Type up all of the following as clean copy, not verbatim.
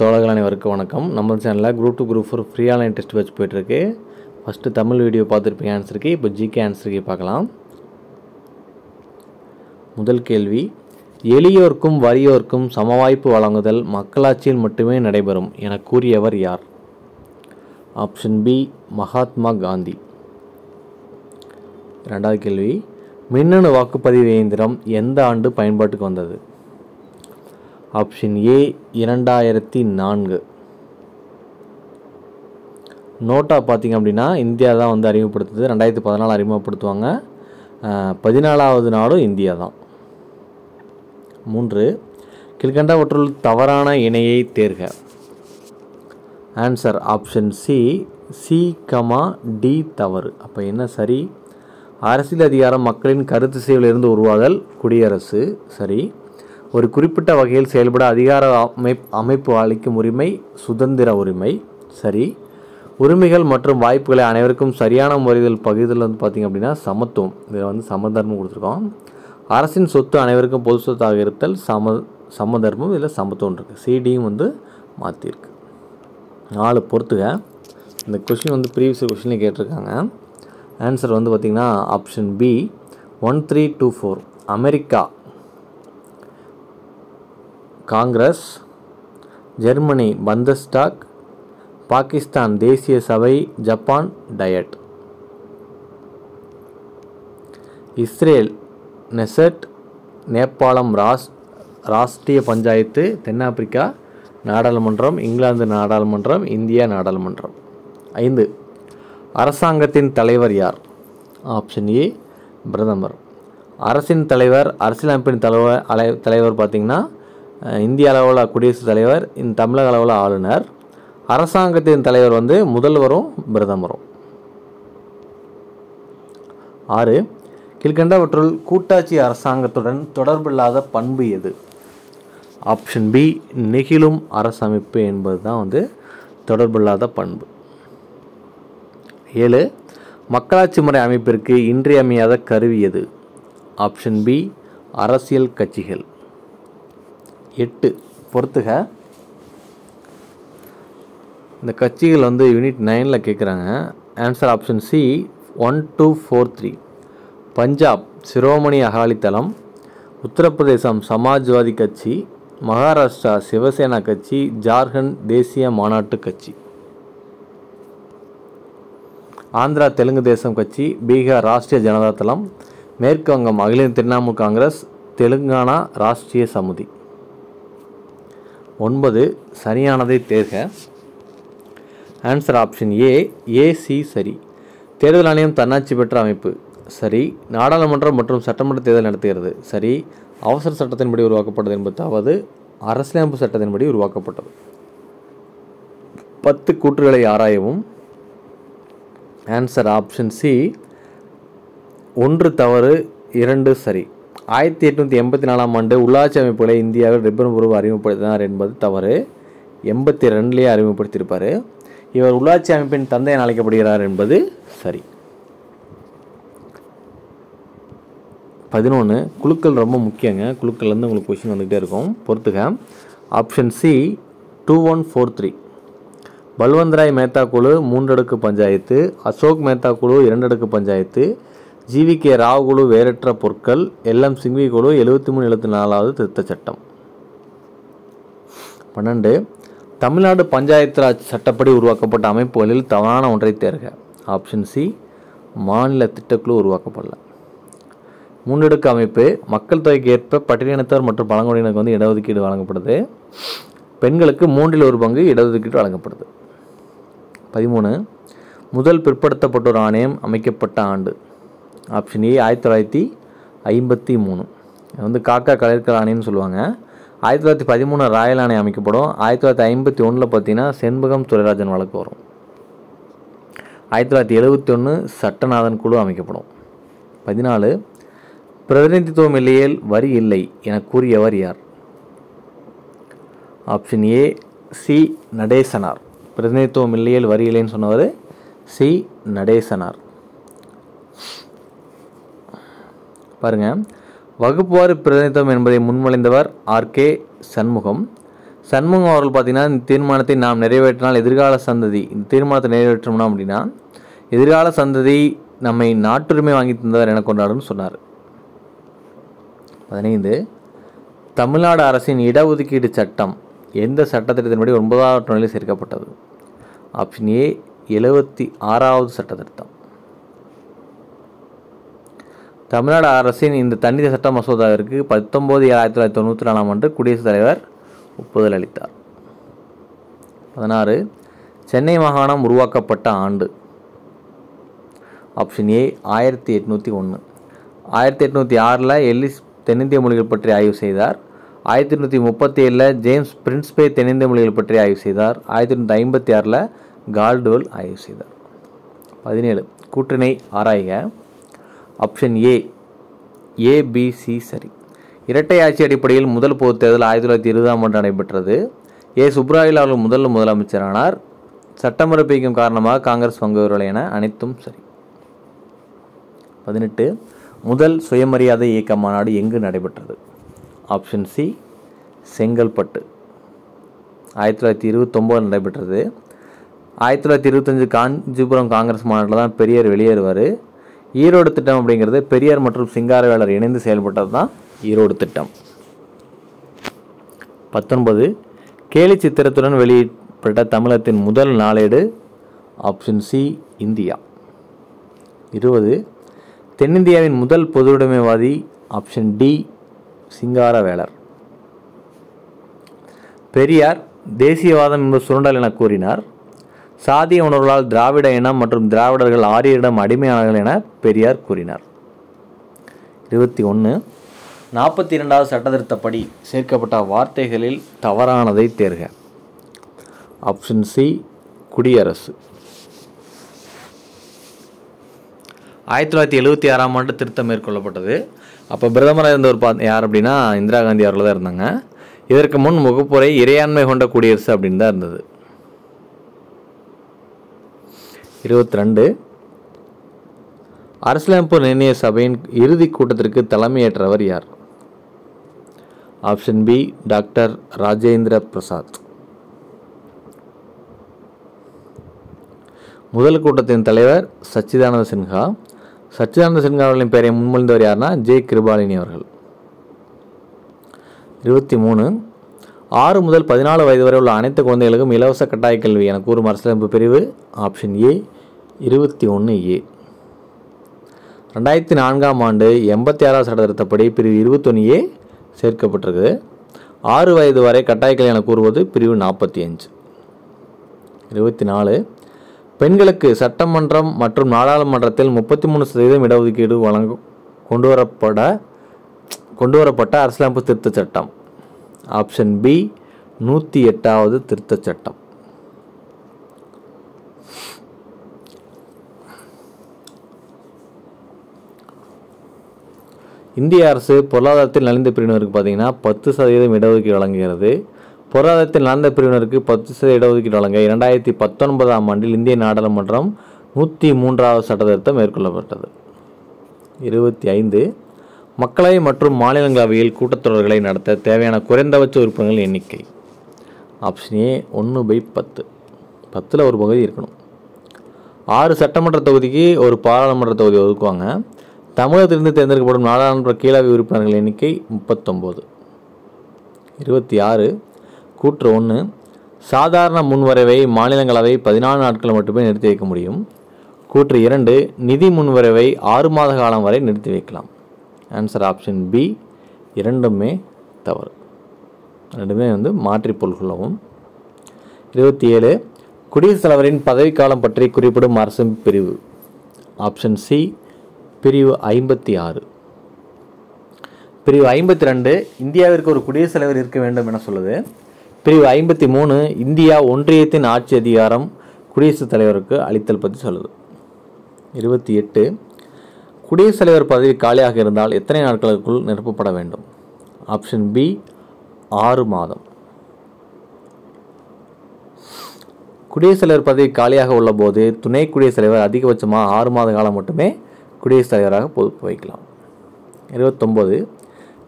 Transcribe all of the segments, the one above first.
தோழர்கள் அனைவருக்கும் வணக்கம். நம்ம சேனலில் group 2 group 4 free online test வச்சு போய்ட்டுருக்கு. ஃபஸ்ட்டு தமிழ் வீடியோ பார்த்துருப்பீங்க ஆன்சருக்கு. இப்போ ஜிகே ஆன்சருக்கு பார்க்கலாம். முதல் கேள்வி, எளியோர்க்கும் வறியோர்க்கும் சமவாய்ப்பு வழங்குதல் மக்களாட்சியில் மட்டுமே நடைபெறும் என கூறியவர் யார்? Option B, Mahatma Gandhi. ரெண்டாவது கேள்வி, மின்னணு வாக்குப்பதிவு இயந்திரம் எந்த ஆண்டு பயன்பாட்டுக்கு வந்தது? Option A, 2004. நோட்டா பார்த்திங்க அப்படின்னா இந்தியா தான் வந்து அறிமுகப்படுத்துது. 2014 அறிமுகப்படுத்துவாங்க. 14வது நாடும் இந்தியா தான். 3, கீழ்கண்டவற்றுள் தவறான இணையை தேர்க. ஆன்சர் ஆப்ஷன் சி, டி தவறு. அப்போ என்ன சரி? அரசியல் அதிகாரம் மக்களின் கருத்து சேவையிலிருந்து உருவாதல், குடியரசு சரி. ஒரு குறிப்பிட்ட வகையில் செயல்பட அதிகார அமைப்பு அளிக்கும் உரிமை, சுதந்திர உரிமை சரி. உரிமைகள் மற்றும் வாய்ப்புகளை அனைவருக்கும் சரியான முறையில் பகிர்தல் வந்து பார்த்திங்க அப்படின்னா சமத்துவம். இதில் வந்து சமதர்மம் கொடுத்துருக்கோம். அரசின் சொத்து அனைவருக்கும் பொது சொத்தாக இருத்தல், சமதர்மம். இதில் சமத்துவம் இருக்குது. சிடியும் வந்து மாற்றிருக்கு. 4 பொறுத்துக. இந்த கொஷின் வந்து ப்ரீவியஸ் கொஷினில் கேட்டிருக்காங்க. ஆன்சர் வந்து பார்த்திங்கன்னா option B, 1324. America Congress, Germany Bundestag, Pakistan தேசிய சபை, ஜப்பான் டயட். இஸ்ரேல் நெசட், நேபாளம் ராஷ்டிரிய பஞ்சாயத்து, தென்னாப்பிரிக்கா நாடாளுமன்றம், இங்கிலாந்து நாடாளுமன்றம், இந்தியா நாடாளுமன்றம். 5, அரசாங்கத்தின் தலைவர் யார்? ஆப்ஷன் ஏ, பிரதமர். அரசின் தலைவர், அரசியலமைப்பின் தலைவர் பார்த்திங்கன்னா இந்திய அளவில் குடியரசுத் தலைவர், இந்த தமிழக அளவில் ஆளுநர். அரசாங்கத்தின் தலைவர் வந்து முதல்வரும் பிரதமரும். 6, கீழ்கண்டவற்றுள் கூட்டாட்சி அரசாங்கத்துடன் தொடர்பில்லாத பண்பு எது? ஆப்ஷன் பி, நெகிழும் அரசமைப்பு என்பது தான் வந்து தொடர்பில்லாத பண்பு. 7, மக்களாட்சி முறை அமைப்பிற்கு இன்றியமையாத கருவி எது? ஆப்ஷன் பி, அரசியல் கட்சிகள். 8, பொறுத்துக. இந்த கட்சிகள் வந்து யூனிட் 9ல் கேட்குறாங்க. Answer option C, 1243. பஞ்சாப் சிரோமணி அகாலிதளம், உத்தரப்பிரதேசம் சமாஜ்வாதி கட்சி, மகாராஷ்டிரா சிவசேனா கட்சி, ஜார்க்கண்ட் தேசிய மாநாட்டு கட்சி, ஆந்திரா தெலுங்கு தேசம் கட்சி, பீகார் ராஷ்டிரிய ஜனதா தளம், மேற்கு வங்கம் அகில திரிணாமுல் காங்கிரஸ், தெலுங்கானா ராஷ்டிரிய சமிதி. 9, சரியானதை தேர்க. ஆன்சர் ஆப்ஷன் ஏ, ஏசி சரி. தேர்தல் ஆணையம் தன்னாட்சி பெற்ற அமைப்பு சரி. நாடாளுமன்றம் மற்றும் சட்டமன்ற தேர்தல் நடத்துகிறது சரி. அவசர சட்டத்தின்படி உருவாக்கப்பட்டது என்பதாவது அரசியலமைப்பு சட்டத்தின்படி உருவாக்கப்பட்டது. 10 கூற்றுகளை ஆராயவும். ஆன்சர் ஆப்ஷன் சி, 1 தவறு 2 சரி. 1884ஆம் ஆண்டு உள்ளாட்சி அமைப்புகளை இந்தியாவில் ரிப்பன் பிரபு அறிமுகப்படுத்தினார் என்பது தவறு. 82லேயே அறிமுகப்படுத்தியிருப்பார். இவர் உள்ளாட்சி அமைப்பின் தந்தை என அழைக்கப்படுகிறார் என்பது சரி. 11, குழுக்கள் ரொம்ப முக்கியங்க. குழுக்கள்லேருந்து உங்களுக்கு கொஸ்டின் வந்துகிட்டே இருக்கும். பொறுத்துக. Option C, 2143. பல்வந்த்ராய் மேத்தா குழு 3 அடுக்கு பஞ்சாயத்து, அசோக் மேத்தா குழு 2 அடுக்கு பஞ்சாயத்து, ஜிவிகே ராவ் குழு வேறற்ற பொருட்கள், எல்எம் சிங்வி குழு 73-74வது திருத்த சட்டம். 12, தமிழ்நாடு பஞ்சாயத்து ராஜ் சட்டப்படி உருவாக்கப்பட்ட அமைப்புகளில் தவறான ஒன்றை தேர்க. ஆப்ஷன் சி, மாநில திட்டக்குழு உருவாக்கப்படல. 3 அடுக்கு அமைப்பு, மக்கள் தொகைக்கு ஏற்ப பட்டியலினத்தவர் மற்றும் பழங்குடியினருக்கு வந்து இடஒதுக்கீடு வழங்கப்படுது. பெண்களுக்கு 1/3 பங்கு இடஒதுக்கீடு வழங்கப்படுது. 13, முதல் பிற்படுத்தப்பட்டோர் ஆணையம் அமைக்கப்பட்ட ஆண்டு. Option A, 1953. வந்து காக்கா கலைஞர் ஆணையம்னு சொல்லுவாங்க. 1913 ராயல் ஆணையம் அமைக்கப்படும். 1951 பார்த்தீங்கன்னா செண்பகம் துரைராஜன் வழக்கு வரும். 1971 சட்டநாதன் குழு அமைக்கப்படும். 14, பிரதிநிதித்துவம் இல்லையேல் வரி இல்லை என கூறியவர் யார்? Option A, C Natesanar. பிரதிநிதித்துவம் இல்லையேல் வரி இல்லைன்னு சொன்னவர் சி நடேசனார். பாருங்க, வகுப்புவாரி பிரதிநிதித்துவம் என்பதை முன்மொழிந்தவர் ஆர்.கே. சண்முகம். சண்முகம் அவர்கள் பார்த்தீங்கன்னா இந்த தீர்மானத்தை நாம் நிறைவேற்றினால் எதிர்கால சந்ததி இந்த தீர்மானத்தை நிறைவேற்றணும் அப்படின்னா எதிர்கால சந்ததி நம்மை நாட்டுரிமை வாங்கி தந்தவர் என கொண்டாடுன்னு சொன்னார். 15 தமிழ்நாடு அரசின் இடஒதுக்கீடு சட்டம் எந்த சட்டத்திட்டத்தின்படி 9வது நிலையில் சேர்க்கப்பட்டது? Option A 76வது சட்டத்திட்டம். தமிழ்நாடு அரசின் இந்த தண்ணீர் சட்ட மசோதாவிற்கு 19/7/1994 அன்று குடியரசுத் தலைவர் ஒப்புதல் அளித்தார். 16 சென்னை மாகாணம் உருவாக்கப்பட்ட ஆண்டு? Option A 1801. 1806 எல்லிஸ் தென்னிந்திய மொழிகள் பற்றி ஆய்வு செய்தார். 1837 ஜேம்ஸ் பிரின்ஸ்பே தென்னிந்திய மொழிகள் பற்றி ஆய்வு செய்தார். 1856 கால்டுவெல் ஆய்வு செய்தார். 17 கூற்றினை ஆராய்க. ஆப்ஷன் ஏ ஏபிசி சரி. இரட்டை ஆட்சி அடிப்படையில் முதல் பொதுத் தேர்தல் 1920 ஆண்டு நடைபெற்றது. ஏ சுப்ராயல் அவர்கள் முதலமைச்சரானார். சட்டமறுப்பிக்கும் காரணமாக காங்கிரஸ் பங்கு பெறவில்லை என அனைத்தும் சரி. 18 முதல் சுயமரியாதை இயக்க மாநாடு எங்கு நடைபெற்றது? Option C Chengalpattu. 1929 நடைபெற்றது. 1925 காஞ்சிபுரம் காங்கிரஸ் மாநாட்டில் தான் பெரியார் வெளியேறுவார். ஈரோடு திட்டம் அப்படிங்கிறது பெரியார் மற்றும் சிங்காரவேலர் இணைந்து செயல்பட்டது தான் ஈரோடு திட்டம். 19 கேலி சித்திரத்துடன் வெளியிடப்பட்ட தமிழகத்தின் முதல் நாளேடு? Option C India. 20 தென்னிந்தியாவின் முதல் பொதுவுடைமைவாதி? Option D Singaravelar. பெரியார் தேசியவாதம் என்பது சுரண்டல் என கூறினார். சாதிய உணர்வுகளால் திராவிட இனம் மற்றும் திராவிடர்கள் ஆரியரிடம் அடிமையானார்கள் என பெரியார் கூறினார். 21 42வது சட்டத்திருத்தப்படி சேர்க்கப்பட்ட வார்த்தைகளில் தவறானதை தேர்க. ஆப்ஷன் சி குடியரசு. 1976 ஆண்டு திருத்தம் மேற்கொள்ளப்பட்டது. அப்போ பிரதமராக இருந்தவர் யார் அப்படின்னா இந்திரா காந்தி அவர்கள் தான் இருந்தாங்க. இதற்கு முன் முகப்புரை இறையாண்மை கொண்ட குடியரசு அப்படின்னு தான் இருந்தது. 22 அரசியலமைப்பு நிர்ணய சபையின் இறுதி கூட்டத்திற்கு தலைமையேற்றவர் யார்? Option B doctor Rajendra Prasad. முதல் கூட்டத்தின் தலைவர் சச்சிதானந்த சின்ஹா. சச்சிதானந்த சின்ஹா அவர்களின் பெயரை முன்மொழிந்தவர் யார்னா ஜே கிருபாலினி அவர்கள். 23 6 முதல் 14 வயது வரை உள்ள அனைத்து குழந்தைகளுக்கும் இலவச கட்டாய கல்வி என கூறும் அரசியலமைப்பு பிரிவு? Option A 21A. 2004 ஆண்டு 86வது சட்டத்திருத்தப்படி பிரிவு 21A சேர்க்கப்பட்டிருக்கு. 6 வயது வரை கட்டாய கல்வி என கூறுவது பிரிவு 45. 24 பெண்களுக்கு சட்டமன்றம் மற்றும் நாடாளுமன்றத்தில் 33% இடஒதுக்கீடு கொண்டுவரப்பட்ட அரசியலமைப்பு திருத்தச் சட்டம்? ஆப்ஷன் பி 108வது திருத்தச் சட்டம். இந்திய அரசு பொருளாதாரத்தில் நலிந்த பிரிவினருக்கு பார்த்தீங்கன்னா 10% இடஒதுக்கீடு வழங்குகிறது. பொருளாதாரத்தில் நலிந்த பிரிவினருக்கு 10% இடஒதுக்கீடு வழங்க 2019 ஆண்டில் இந்திய நாடாளுமன்றம் 103வது சட்டத்திருத்தம் மேற்கொள்ளப்பட்டது. 25 மக்களவை மற்றும் மாநிலங்களவையில் கூட்டத்தொடர்களை நடத்த தேவையான குறைந்தபட்ச உறுப்பினர்கள் எண்ணிக்கை? Option A 1/10. 10ல் ஒரு பகுதி இருக்கணும். 6 சட்டமன்ற தொகுதிக்கு ஒரு பாராளுமன்ற தொகுதி ஒதுக்குவாங்க. தமிழகத்திலிருந்து தேர்ந்தெடுக்கப்படும் நாடாளுமன்ற கீழவை உறுப்பினர்கள் எண்ணிக்கை 39. 26 கூற்று 1 சாதாரண முன்வரைவை மாநிலங்களவை 14 நாட்கள் மட்டுமே நிறுத்தி வைக்க முடியும். கூற்று 2 நிதி முன்வரைவை 6 மாத காலம் வரை நிறுத்தி வைக்கலாம். ஆன்சர் ஆப்ஷன் பி இரண்டுமே தவறு. ரெண்டுமே மாற்றி பொருள்கொள்ளவும். 27 குடியரசுத் தலைவரின் பதவிக்காலம் பற்றி குறிப்பிடும் அரசின் பிரிவு? ஆப்ஷன் சி பிரிவு 56. பிரிவு 52 இந்தியாவிற்கு ஒரு குடியரசுத் தலைவர் இருக்க வேண்டும் என சொல்லுது. பிரிவு 53 இந்தியா ஒன்றியத்தின் ஆட்சி அதிகாரம் குடியரசுத் தலைவருக்கு அளித்தல் பற்றி சொல்லுது. 28 குடியரசுத் தலைவர் பதவி காலியாக இருந்தால் எத்தனை நாட்களுக்குள் நிரப்பப்பட வேண்டும்? ஆப்ஷன் பி 6 மாதம். குடியரசுத் தலைவர் பதவி காலியாக உள்ள போது துணை குடியரசுத் தலைவர் அதிகபட்சமாக 6 மாத காலம் மட்டுமே குடியரசுத் தலைவராக பொறுப்பு வகிக்கலாம். 29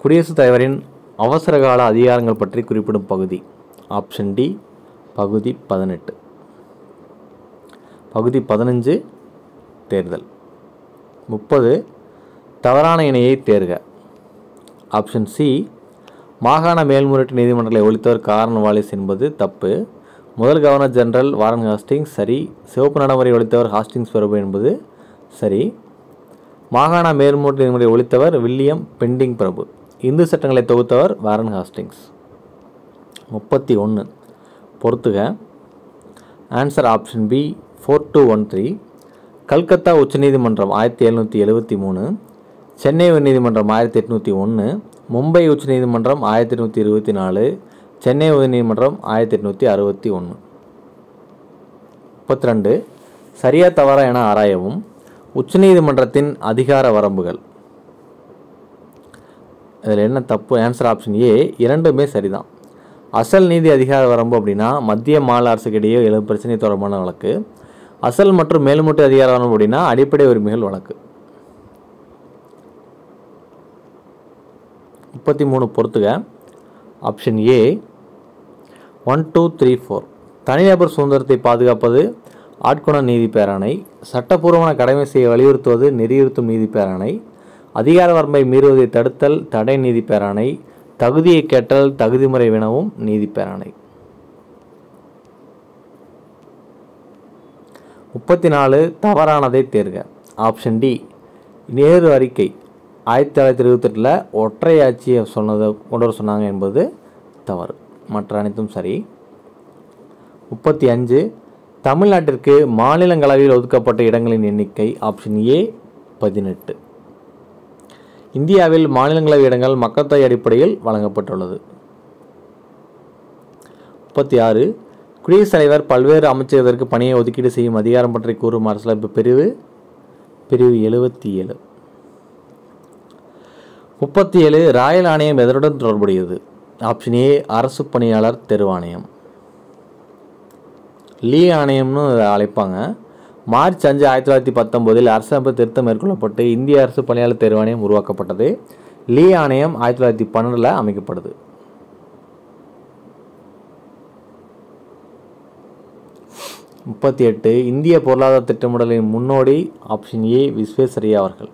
குடியரசுத் தலைவரின் அவசரகால அதிகாரங்கள் பற்றி குறிப்பிடும் பகுதி? ஆப்ஷன் டி பகுதி 18. பகுதி 15 தேர்தல். 30 தவறான இணையை தேர்க. ஆப்ஷன் சி மாகாண மேல்முறையீட்டு நீதிமன்றங்களை ஒழித்தவர் கார்ன் வாலிஸ் என்பது தப்பு. முதல் கவர்னர் ஜெனரல் வாரன் ஹாஸ்டிங்ஸ் சரி. சிவப்பு நடைமுறை ஒழித்தவர் ஹாஸ்டிங்ஸ் பிரபு என்பது சரி. மாகாண மேல்முறையீட்டு நீதிமன்றங்களை ஒழித்தவர் வில்லியம் பெண்டிங் பிரபு. இந்து சட்டங்களை தொகுத்தவர் வாரன் ஹாஸ்டிங்ஸ். 31 பொறுத்துக. Answer option B 4213. கல்கத்தா உச்சநீதிமன்றம் 1773, சென்னை உயர்நீதிமன்றம் 1801, மும்பை உச்சநீதிமன்றம் 1824, சென்னை உயர்நீதிமன்றம் 1861. 32 சரியா தவறா என ஆராயவும். உச்சநீதிமன்றத்தின் அதிகார வரம்புகள். இதில் என்ன தப்பு? ஆன்சர் ஆப்ஷன் ஏ இரண்டுமே சரிதான். அசல் நீதி அதிகார வரம்பு அப்படின்னா மத்திய மாநில அரசுக்கு இடையே எழும் பிரச்சனை தொடர்பான வழக்கு. அசல் மற்றும் மேல்முறை அதிகார வரம்பு அப்படின்னா அடிப்படை உரிமைகள் வழக்கு. 33 பொறுத்துக. Option A 1 2 3 4. தனிநபர் சுதந்திரத்தை பாதுகாப்பது ஆட்கொண நீதி பேராணை. சட்டப்பூர்வமான கடமை செய்ய வலியுறுத்துவது நெறியுறுத்தும் நீதி பேராணை. அதிகார வரம்பை மீறுவதை தடுத்தல் தடை நீதி பேராணை. தகுதியை கேட்டல் தகுதிமுறை வினவும் நீதி பேராணை. 34 தவறானதை தேர்க. ஆப்ஷன் டி நேரு அறிக்கை 1928 ஒற்றை ஆட்சியை கொண்டு வர சொன்னாங்க என்பது தவறு. மற்ற அனைத்தும் சரி. 35 தமிழ்நாட்டிற்கு மாநிலங்களவையில் ஒதுக்கப்பட்ட இடங்களின் எண்ணிக்கை. Option A 18. இந்தியாவில் மாநிலங்களவை இடங்கள் மக்கள் தொகை அடிப்படையில் வழங்கப்பட்டுள்ளது. 36 குடியரசுத் தலைவர் பல்வேறு அமைச்சர்களுக்கு பணியை ஒதுக்கீடு செய்யும் அதிகாரம் பற்றி கூறும் அரசியலமைப்பு பிரிவு 77. 37 ராயல் ஆணையம் எதனுடன் தொடர்புடையது? ஆப்ஷன் ஏ அரசு பணியாளர் தேர்வாணையம். லீ ஆணையம்னு அழைப்பாங்க. மார்ச் 5 1919 அரசமைப்பு திருத்தம் மேற்கொள்ளப்பட்டு இந்திய அரசு பணியாளர் தேர்வாணையம் உருவாக்கப்பட்டது. லீ ஆணையம் 1912 அமைக்கப்படுது. 38 இந்திய பொருளாதார திட்டமிடலின் முன்னோடி. ஆப்ஷன் ஏ விஸ்வேஸ்வரய்யா அவர்கள்.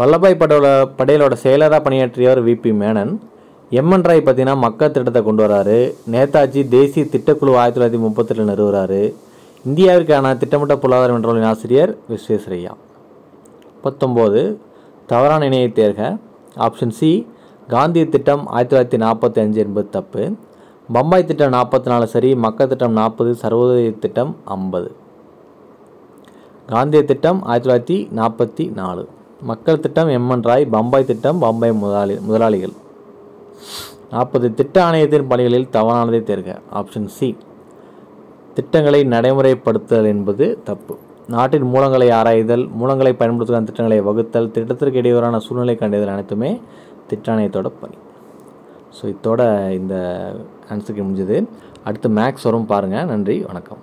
வல்லபாய் படேலோட செயலராக பணியாற்றியவர் விபி மேனன். எம்என் ராய் பார்த்தீங்கன்னா மக்கள் திட்டத்தை கொண்டு வராரு. நேதாஜி தேசிய திட்டக்குழு 1938 நிறுவுறாரு. இந்தியாவிற்கான திட்டமிட்ட பொருளாதார மன்றங்களின் ஆசிரியர் விஸ்வேஸ்வரய்யா. 19 தவறான இணையை தேர்க. ஆப்ஷன் சி காந்திய திட்டம் 1945 என்பது தப்பு. பம்பாய் திட்டம் 44 சரி. மக்கள் திட்டம் 40, சர்வோதய திட்டம் 50. காந்திய திட்டம் 1944, மக்கள் திட்டம் எம்என் ராய், பம்பாய் திட்டம் பம்பாய் முதலாளிகள். 40 திட்ட ஆணையத்தின் பணிகளில் தவறானதை தேர்க. ஆப்ஷன் சி திட்டங்களை நடைமுறைப்படுத்துதல் என்பது தப்பு. நாட்டின் மூலங்களை ஆராய்தல், மூலங்களை பயன்படுத்துவதற்கான திட்டங்களை வகுத்தல், திட்டத்திற்கு இடையூறான சூழ்நிலை கண்டறிதல் அனைத்துமே திட்ட ஆணையத்தோட பணி. ஸோ இதோட இந்த ஆன்சருக்கு முடிஞ்சது. அடுத்து மேக்ஸ் வரும் பாருங்கள். நன்றி, வணக்கம்.